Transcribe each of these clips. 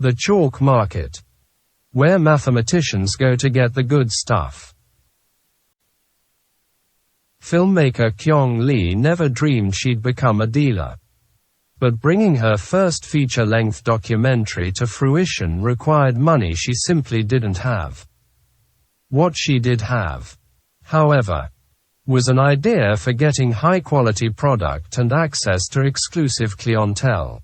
The chalk market. Where mathematicians go to get the good stuff. Filmmaker Kyung Lee never dreamed she'd become a dealer. But bringing her first feature-length documentary to fruition required money she simply didn't have. What she did have, however, was an idea for getting high-quality product and access to exclusive clientele.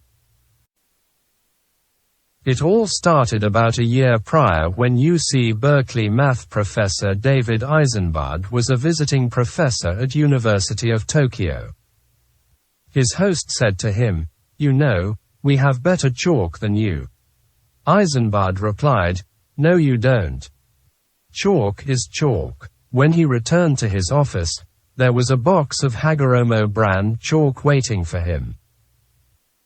It all started about a year prior when UC Berkeley math professor David Eisenbud was a visiting professor at University of Tokyo. His host said to him, "You know, we have better chalk than you." Eisenbud replied, "No you don't. Chalk is chalk." When he returned to his office, there was a box of Hagoromo brand chalk waiting for him.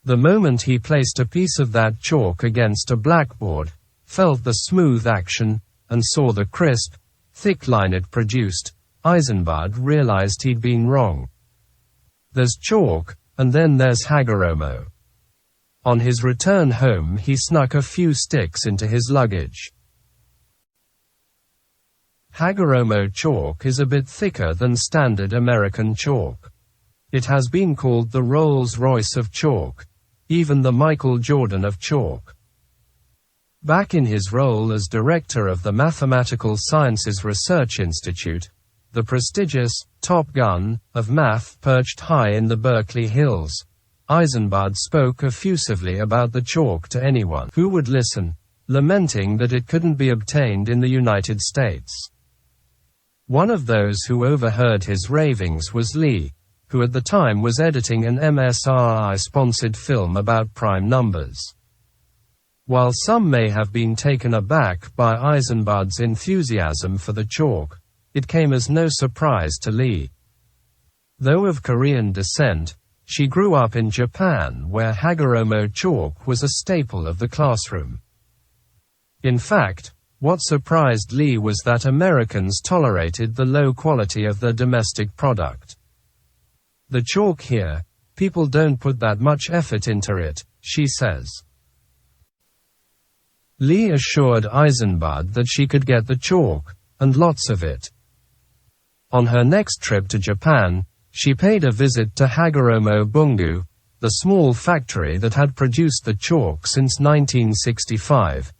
The moment he placed a piece of that chalk against a blackboard, felt the smooth action, and saw the crisp, thick line it produced, Eisenbud realized he'd been wrong. There's chalk, and then there's Hagoromo. On his return home he snuck a few sticks into his luggage. Hagoromo chalk is a bit thicker than standard American chalk. It has been called the Rolls-Royce of chalk, even the Michael Jordan of chalk. Back in his role as director of the Mathematical Sciences Research Institute, the prestigious Top Gun of math perched high in the Berkeley Hills, Eisenbud spoke effusively about the chalk to anyone who would listen, lamenting that it couldn't be obtained in the United States. One of those who overheard his ravings was Lee, who at the time was editing an MSRI-sponsored film about prime numbers. While some may have been taken aback by Eisenbud's enthusiasm for the chalk, it came as no surprise to Lee. Though of Korean descent, she grew up in Japan where Hagoromo chalk was a staple of the classroom. In fact, what surprised Lee was that Americans tolerated the low quality of their domestic product. "The chalk here, people don't put that much effort into it," she says. Lee assured Eisenbud that she could get the chalk, and lots of it. On her next trip to Japan, she paid a visit to Hagoromo Bungu, the small factory that had produced the chalk since 1965.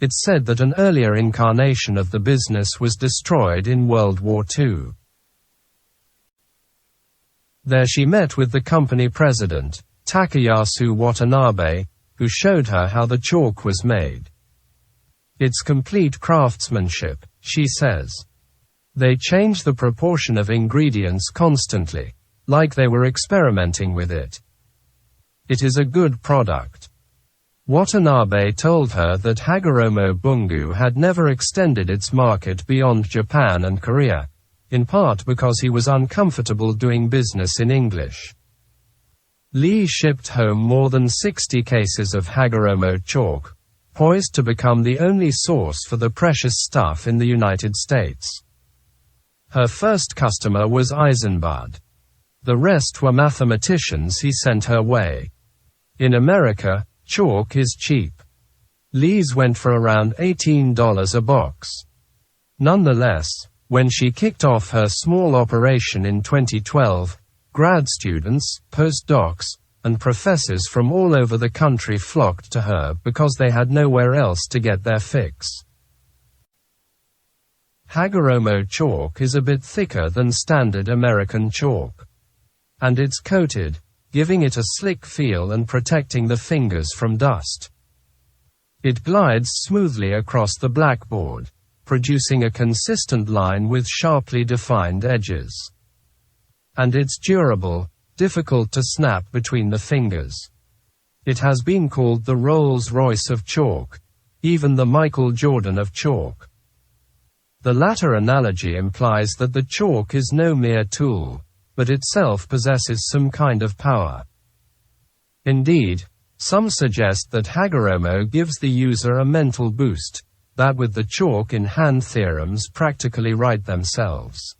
It's said that an earlier incarnation of the business was destroyed in World War II. There she met with the company president, Takayasu Watanabe, who showed her how the chalk was made. "It's complete craftsmanship," she says. "They change the proportion of ingredients constantly, like they were experimenting with it. It is a good product." Watanabe told her that Hagoromo Bungu had never extended its market beyond Japan and Korea, in part because he was uncomfortable doing business in English. Lee shipped home more than 60 cases of Hagoromo chalk, poised to become the only source for the precious stuff in the United States. Her first customer was Eisenbud. The rest were mathematicians he sent her way. In America, chalk is cheap. Lee's went for around $18 a box. Nonetheless, when she kicked off her small operation in 2012, grad students, postdocs, and professors from all over the country flocked to her because they had nowhere else to get their fix. Hagoromo chalk is a bit thicker than standard American chalk. And it's coated, giving it a slick feel and protecting the fingers from dust. It glides smoothly across the blackboard, producing a consistent line with sharply defined edges. And it's durable, difficult to snap between the fingers. It has been called the Rolls-Royce of chalk, even the Michael Jordan of chalk. The latter analogy implies that the chalk is no mere tool, but itself possesses some kind of power. Indeed, some suggest that Hagoromo gives the user a mental boost, that with the chalk in hand theorems practically write themselves.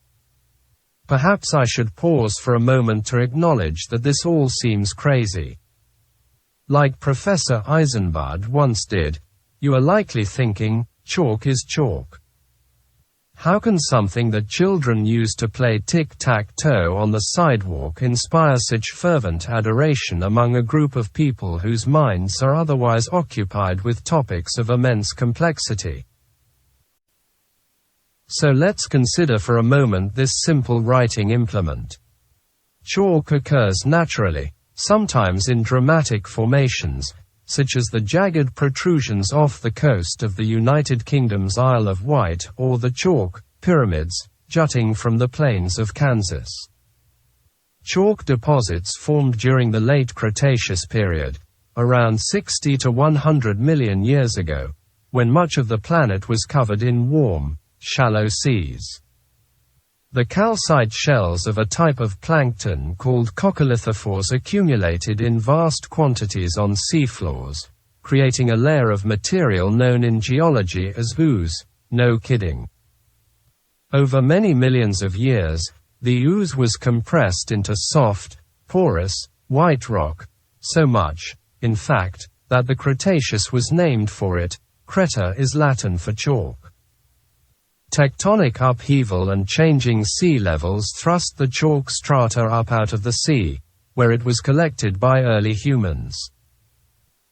Perhaps I should pause for a moment to acknowledge that this all seems crazy. Like Professor Eisenbud once did, you are likely thinking, chalk is chalk. How can something that children use to play tic-tac-toe on the sidewalk inspire such fervent adoration among a group of people whose minds are otherwise occupied with topics of immense complexity? So let's consider for a moment this simple writing implement. Chalk occurs naturally, sometimes in dramatic formations, such as the jagged protrusions off the coast of the United Kingdom's Isle of Wight or the chalk pyramids jutting from the plains of Kansas. Chalk deposits formed during the late Cretaceous period, around 60 to 100 million years ago, when much of the planet was covered in warm, shallow seas. The calcite shells of a type of plankton called coccolithophores accumulated in vast quantities on seafloors, creating a layer of material known in geology as ooze. No kidding. Over many millions of years, the ooze was compressed into soft, porous, white rock, so much, in fact, that the Cretaceous was named for it. Creta is Latin for chalk. Tectonic upheaval and changing sea levels thrust the chalk strata up out of the sea, where it was collected by early humans.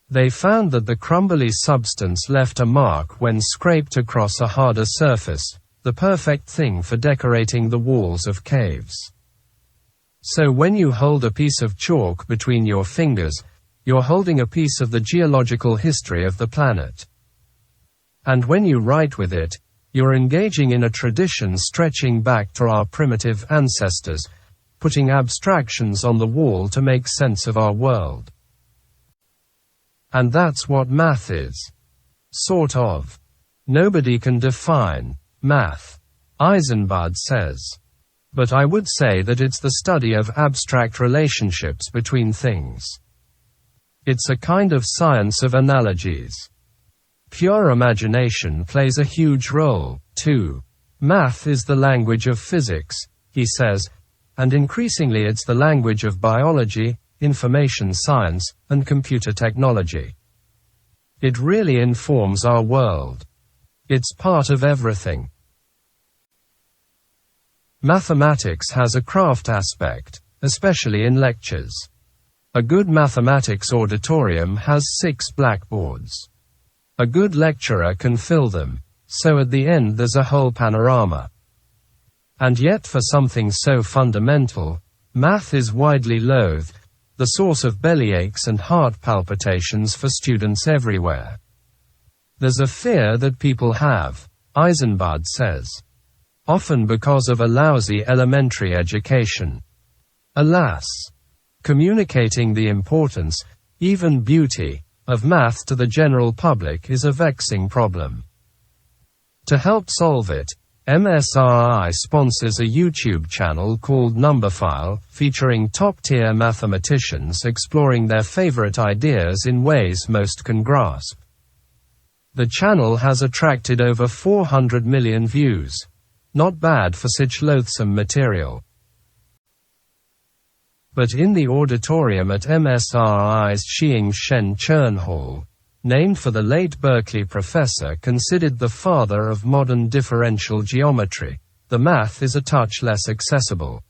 They found that the crumbly substance left a mark when scraped across a harder surface, the perfect thing for decorating the walls of caves. So when you hold a piece of chalk between your fingers, you're holding a piece of the geological history of the planet. And when you write with it, you're engaging in a tradition stretching back to our primitive ancestors, putting abstractions on the wall to make sense of our world. And that's what math is. Sort of. Nobody can define math, Eisenbud says. But I would say that it's the study of abstract relationships between things. It's a kind of science of analogies. Pure imagination plays a huge role, too. Math is the language of physics, he says, and increasingly it's the language of biology, information science, and computer technology. It really informs our world. It's part of everything. Mathematics has a craft aspect, especially in lectures. A good mathematics auditorium has 6 blackboards. A good lecturer can fill them, so at the end there's a whole panorama. And yet for something so fundamental, math is widely loathed, the source of bellyaches and heart palpitations for students everywhere. There's a fear that people have, Eisenbud says. Often because of a lousy elementary education. Alas! Communicating the importance, even beauty, of math to the general public is a vexing problem. To help solve it, MSRI sponsors a YouTube channel called Numberphile, featuring top-tier mathematicians exploring their favorite ideas in ways most can grasp. The channel has attracted over 400 million views. Not bad for such loathsome material. But in the auditorium at MSRI's Xing Shen Chern Hall, named for the late Berkeley professor considered the father of modern differential geometry, the math is a touch less accessible.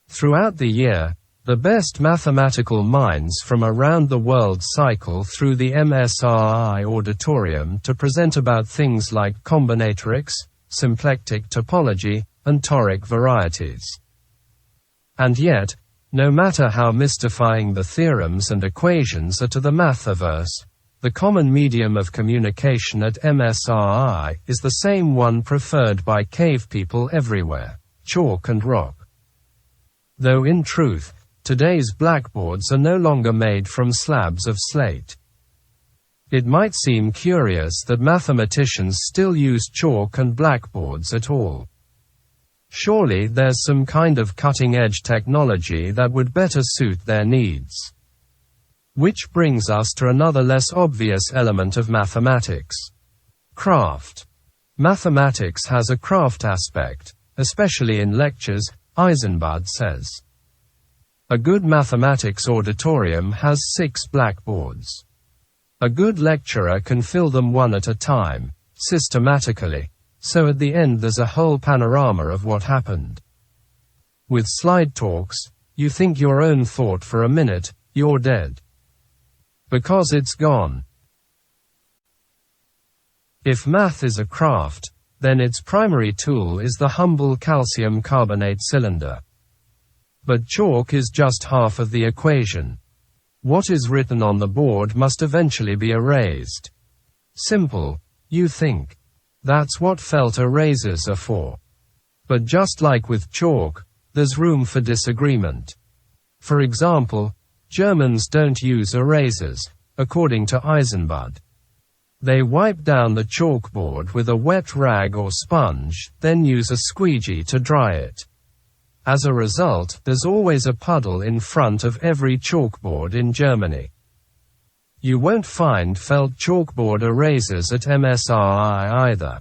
Throughout the year, the best mathematical minds from around the world cycle through the MSRI auditorium to present about things like combinatorics, symplectic topology, and toric varieties. And yet, no matter how mystifying the theorems and equations are to the mathiverse, the common medium of communication at MSRI is the same one preferred by cave people everywhere: chalk and rock. Though in truth, today's blackboards are no longer made from slabs of slate. It might seem curious that mathematicians still use chalk and blackboards at all. Surely there's some kind of cutting-edge technology that would better suit their needs. Which brings us to another less obvious element of mathematics. Craft. Mathematics has a craft aspect, especially in lectures, Eisenbud says. A good mathematics auditorium has 6 blackboards. A good lecturer can fill them one at a time, systematically, so at the end there's a whole panorama of what happened. With slide talks, you think your own thought for a minute, you're dead. Because it's gone. If math is a craft, then its primary tool is the humble calcium carbonate cylinder. But chalk is just half of the equation. What is written on the board must eventually be erased. Simple, you think. That's what felt erasers are for. But just like with chalk, there's room for disagreement. For example, Germans don't use erasers, according to Eisenbud. They wipe down the chalkboard with a wet rag or sponge, then use a squeegee to dry it. As a result, there's always a puddle in front of every chalkboard in Germany. You won't find felt chalkboard erasers at MSRI either.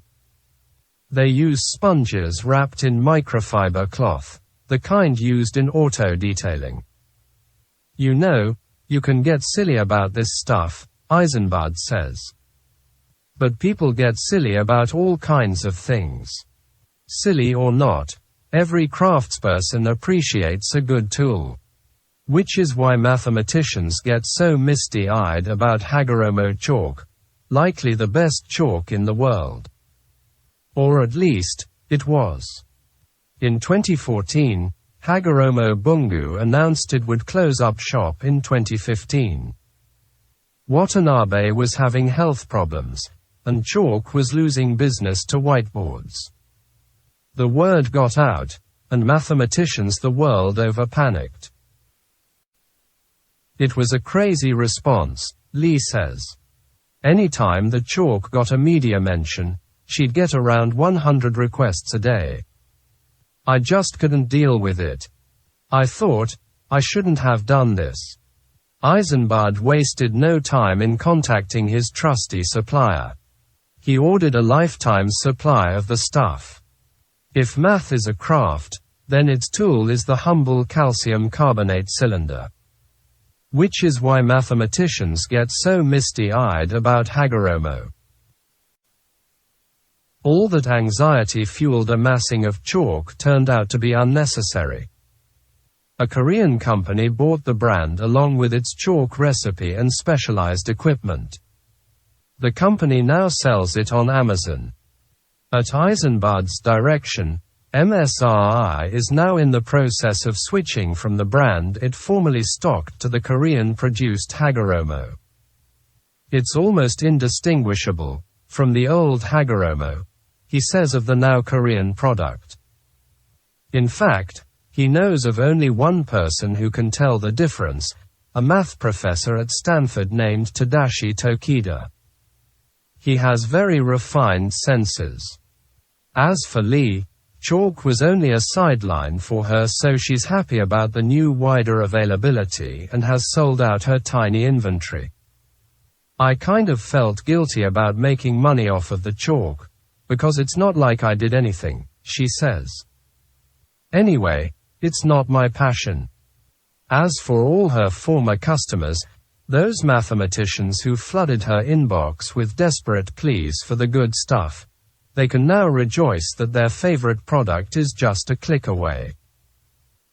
They use sponges wrapped in microfiber cloth, the kind used in auto detailing. You know, you can get silly about this stuff, Eisenbud says. But people get silly about all kinds of things. Silly or not, every craftsperson appreciates a good tool. Which is why mathematicians get so misty-eyed about Hagoromo chalk, likely the best chalk in the world. Or at least, it was. In 2014, Hagoromo Bungu announced it would close up shop in 2015. Watanabe was having health problems, and chalk was losing business to whiteboards. The word got out, and mathematicians the world over panicked. It was a crazy response, Lee says. Anytime the chalk got a media mention, she'd get around 100 requests a day. I just couldn't deal with it. I thought, I shouldn't have done this. Eisenbud wasted no time in contacting his trusty supplier. He ordered a lifetime supply of the stuff. If math is a craft, then its tool is the humble calcium carbonate cylinder. Which is why mathematicians get so misty-eyed about Hagoromo. All that anxiety-fueled amassing of chalk turned out to be unnecessary. A Korean company bought the brand along with its chalk recipe and specialized equipment. The company now sells it on Amazon. At Eisenbud's direction, MSRI is now in the process of switching from the brand it formerly stocked to the Korean-produced Hagoromo. It's almost indistinguishable from the old Hagoromo, he says of the now Korean product. In fact, he knows of only one person who can tell the difference, a math professor at Stanford named Tadashi Tokida. He has very refined senses. As for Lee, chalk was only a sideline for her, so she's happy about the new wider availability and has sold out her tiny inventory. I kind of felt guilty about making money off of the chalk, because it's not like I did anything, she says. Anyway, it's not my passion. As for all her former customers, those mathematicians who flooded her inbox with desperate pleas for the good stuff, they can now rejoice that their favorite product is just a click away.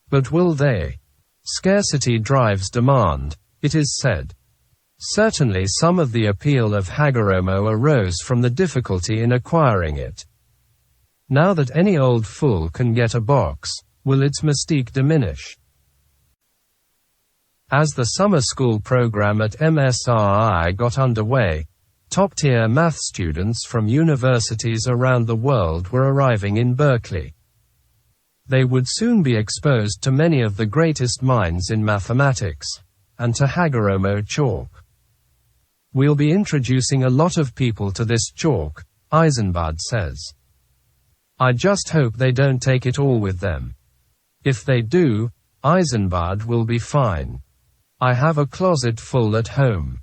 But will they? Scarcity drives demand, it is said. Certainly some of the appeal of Hagoromo arose from the difficulty in acquiring it. Now that any old fool can get a box, will its mystique diminish? As the summer school program at MSRI got underway, top-tier math students from universities around the world were arriving in Berkeley. They would soon be exposed to many of the greatest minds in mathematics, and to Hagoromo chalk. We'll be introducing a lot of people to this chalk, Eisenbud says. I just hope they don't take it all with them. If they do, Eisenbud will be fine. I have a closet full at home.